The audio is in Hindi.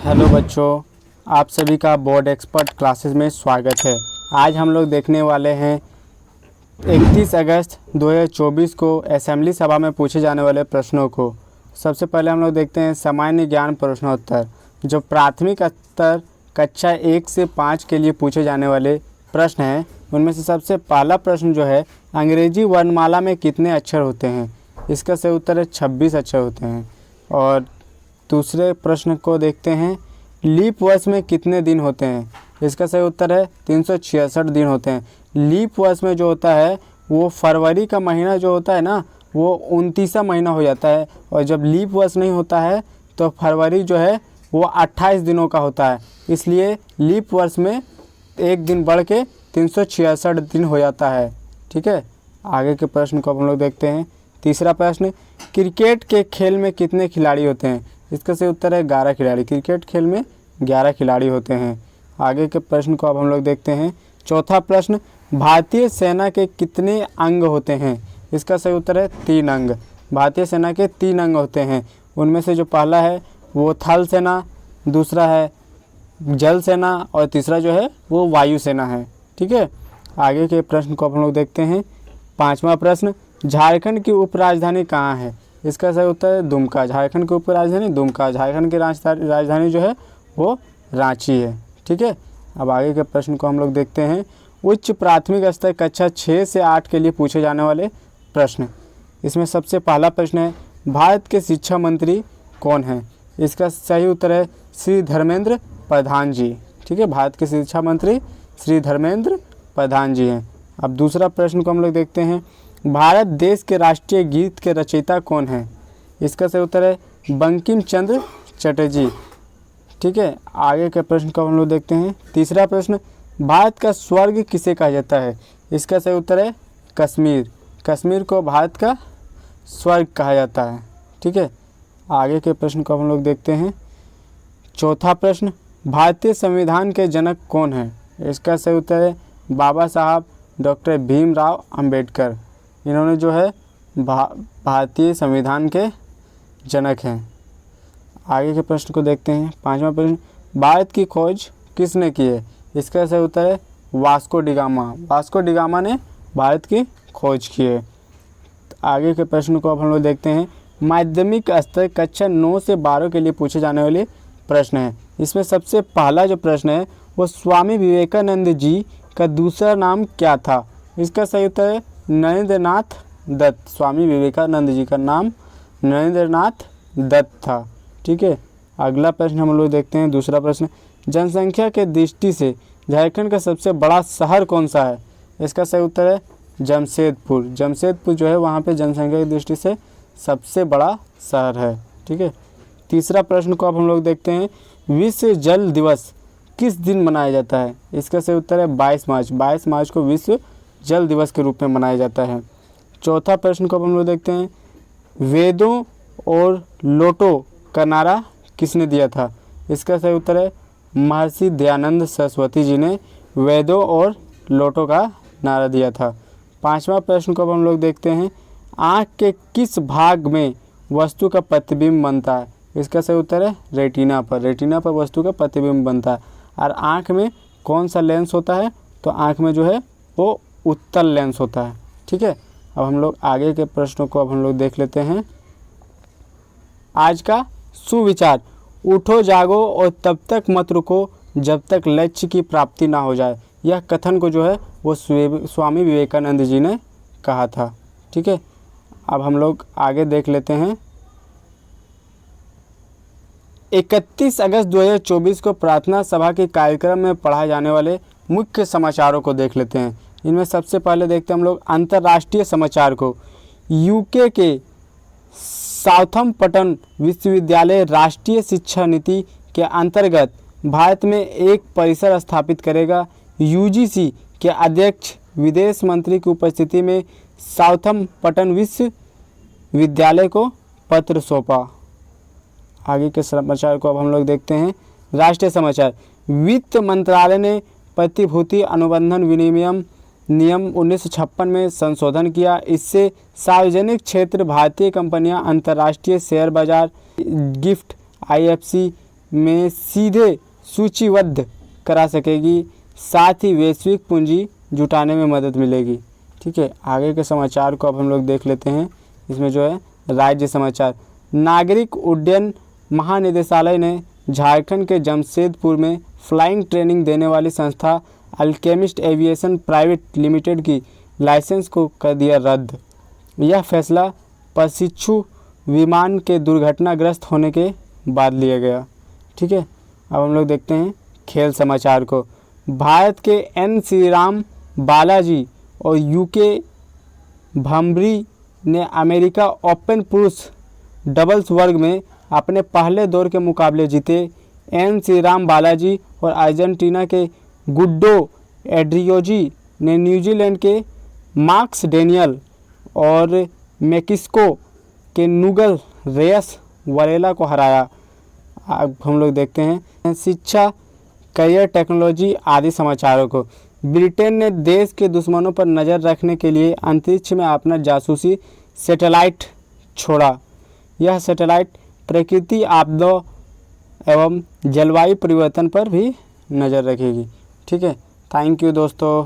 हेलो बच्चों, आप सभी का बोर्ड एक्सपर्ट क्लासेस में स्वागत है। आज हम लोग देखने वाले हैं 31 अगस्त 2024 को असेंबली सभा में पूछे जाने वाले प्रश्नों को। सबसे पहले हम लोग देखते हैं सामान्य ज्ञान प्रश्नोत्तर, जो प्राथमिक स्तर कक्षा 1 से 5 के लिए पूछे जाने वाले प्रश्न हैं। उनमें से सबसे पहला प्रश्न जो है, अंग्रेजी वर्णमाला में कितने अक्षर होते हैं? इसका सही उत्तर है 26 अक्षर होते हैं। और दूसरे प्रश्न को देखते हैं, लीप वर्ष में कितने दिन होते हैं? इसका सही उत्तर है 366 दिन होते हैं। लीप वर्ष में जो होता है वो फरवरी का महीना जो होता है ना, वो 29वां महीना हो जाता है, और जब लीप वर्ष नहीं होता है तो फरवरी जो है वो 28 दिनों का होता है। इसलिए लीप वर्ष में एक दिन बढ़ के 366 दिन हो जाता है। ठीक है, आगे के प्रश्न को हम लोग देखते हैं। तीसरा प्रश्न, क्रिकेट के खेल में कितने खिलाड़ी होते हैं? इसका सही उत्तर है 11 खिलाड़ी। क्रिकेट खेल में 11 खिलाड़ी होते हैं। आगे के प्रश्न को अब हम लोग देखते हैं। चौथा प्रश्न, भारतीय सेना के कितने अंग होते हैं? इसका सही उत्तर है 3 अंग। भारतीय सेना के 3 अंग होते हैं। उनमें से जो पहला है वो थल सेना, दूसरा है जल सेना, और तीसरा जो है वो वायु सेना है। ठीक है, आगे के प्रश्न को हम लोग देखते हैं। पाँचवा प्रश्न, झारखंड की उपराजधानी कहाँ है? इसका सही उत्तर है दुमका। झारखंड की उपराजधानी दुमका। झारखंड की राजधानी जो है वो रांची है। ठीक है, अब आगे के प्रश्न को हम लोग देखते हैं। उच्च प्राथमिक स्तर कक्षा 6 से 8 के लिए पूछे जाने वाले प्रश्न। इसमें सबसे पहला प्रश्न है, भारत के शिक्षा मंत्री कौन हैं? इसका सही उत्तर है श्री धर्मेंद्र प्रधान जी। ठीक है, भारत के शिक्षा मंत्री श्री धर्मेंद्र प्रधान जी हैं। अब दूसरा प्रश्न को हम लोग देखते हैं, भारत देश के राष्ट्रीय गीत के रचयिता कौन है? इसका सही उत्तर है बंकिम चंद्र चटर्जी। ठीक है, आगे के प्रश्न को हम लोग देखते हैं। तीसरा प्रश्न, भारत का स्वर्ग किसे कहा जाता है? इसका सही उत्तर है कश्मीर। कश्मीर को भारत का स्वर्ग कहा जाता है। ठीक है, आगे के प्रश्न को हम लोग देखते हैं। चौथा प्रश्न, भारतीय संविधान के जनक कौन है? इसका सही उत्तर है बाबा साहब डॉक्टर भीमराव अंबेडकर। इन्होंने जो है भारतीय संविधान के जनक हैं। आगे के प्रश्न को देखते हैं। पांचवा प्रश्न, भारत की खोज किसने की है? इसका सही उत्तर है Vasco D gamma. Vasco D gamma ने भारत की खोज की है। आगे के प्रश्न को अब हम लोग देखते हैं। माध्यमिक स्तर कक्षा 9 से 12 के लिए पूछे जाने वाले प्रश्न हैं। इसमें सबसे पहला जो प्रश्न है वो स्वामी विवेकानंद जी का दूसरा नाम क्या था? इसका सही उत्तर है नरेंद्रनाथ दत्त। स्वामी विवेकानंद जी का नाम नरेंद्रनाथ दत्त था। ठीक है, अगला प्रश्न हम लोग देखते हैं। दूसरा प्रश्न, जनसंख्या के दृष्टि से झारखंड का सबसे बड़ा शहर कौन सा है? इसका सही उत्तर है जमशेदपुर। जमशेदपुर जो है वहाँ पे जनसंख्या की दृष्टि से सबसे बड़ा शहर है। ठीक है, तीसरा प्रश्न को अब हम लोग देखते हैं। विश्व जल दिवस किस दिन मनाया जाता है? इसका सही उत्तर है 22 मार्च। 22 मार्च को विश्व जल दिवस के रूप में मनाया जाता है। चौथा प्रश्न को हम लोग देखते हैं। वेदों और लोटो का नारा किसने दिया था? इसका सही उत्तर है महर्षि दयानंद सरस्वती जी ने वेदों और लोटो का नारा दिया था। पांचवा प्रश्न को हम लोग देखते हैं। आँख के किस भाग में वस्तु का प्रतिबिंब बनता है? इसका सही उत्तर है रेटिना पर। रेटिना पर वस्तु का प्रतिबिंब बनता है। और आँख में कौन सा लेंस होता है? तो आँख में जो है वो उत्तल लेंस होता है। ठीक है, अब हम लोग आगे के प्रश्नों को अब हम लोग देख लेते हैं। आज का सुविचार, उठो जागो और तब तक मत रुको जब तक लक्ष्य की प्राप्ति ना हो जाए। यह कथन को जो है वो स्वामी विवेकानंद जी ने कहा था। ठीक है, अब हम लोग आगे देख लेते हैं। 31 अगस्त 2024 को प्रार्थना सभा के कार्यक्रम में पढ़ाए जाने वाले मुख्य समाचारों को देख लेते हैं। इनमें सबसे पहले देखते हैं हम लोग अंतर्राष्ट्रीय समाचार को। यूके के साउथम्पटन विश्वविद्यालय राष्ट्रीय शिक्षा नीति के अंतर्गत भारत में एक परिसर स्थापित करेगा। यूजीसी के अध्यक्ष विदेश मंत्री की उपस्थिति में साउथम्पटन विश्वविद्यालय को पत्र सौंपा। आगे के समाचार को अब हम लोग देखते हैं। राष्ट्रीय समाचार, वित्त मंत्रालय ने प्रतिभूति अनुबंधन विनिमय नियम 1956 में संशोधन किया। इससे सार्वजनिक क्षेत्र भारतीय कंपनियां अंतर्राष्ट्रीय शेयर बाजार गिफ्ट आईएफसी में सीधे सूचीबद्ध करा सकेगी, साथ ही वैश्विक पूंजी जुटाने में मदद मिलेगी। ठीक है, आगे के समाचार को अब हम लोग देख लेते हैं। इसमें जो है राज्य समाचार, नागरिक उड्डयन महानिदेशालय ने झारखंड के जमशेदपुर में फ्लाइंग ट्रेनिंग देने वाली संस्था अल्केमिस्ट एविएशन प्राइवेट लिमिटेड की लाइसेंस को कर दिया रद्द। यह फैसला प्रशिक्षु विमान के दुर्घटनाग्रस्त होने के बाद लिया गया। ठीक है, अब हम लोग देखते हैं खेल समाचार को। भारत के एन श्रीराम बालाजी और यूके भंबरी ने अमेरिका ओपन पुरुष डबल्स वर्ग में अपने पहले दौर के मुकाबले जीते। एन श्रीराम बालाजी और अर्जेंटीना के गुड्डो एड्रियोजी ने न्यूजीलैंड के मार्क्स डेनियल और मेक्सिको के नुगल रेयस वरेला को हराया। अब हम लोग देखते हैं शिक्षा, करियर, टेक्नोलॉजी आदि समाचारों को। ब्रिटेन ने देश के दुश्मनों पर नज़र रखने के लिए अंतरिक्ष में अपना जासूसी सैटेलाइट छोड़ा। यह सैटेलाइट प्रकृति आपदाओं एवं जलवायु परिवर्तन पर भी नज़र रखेगी। ठीक है, थैंक यू दोस्तों।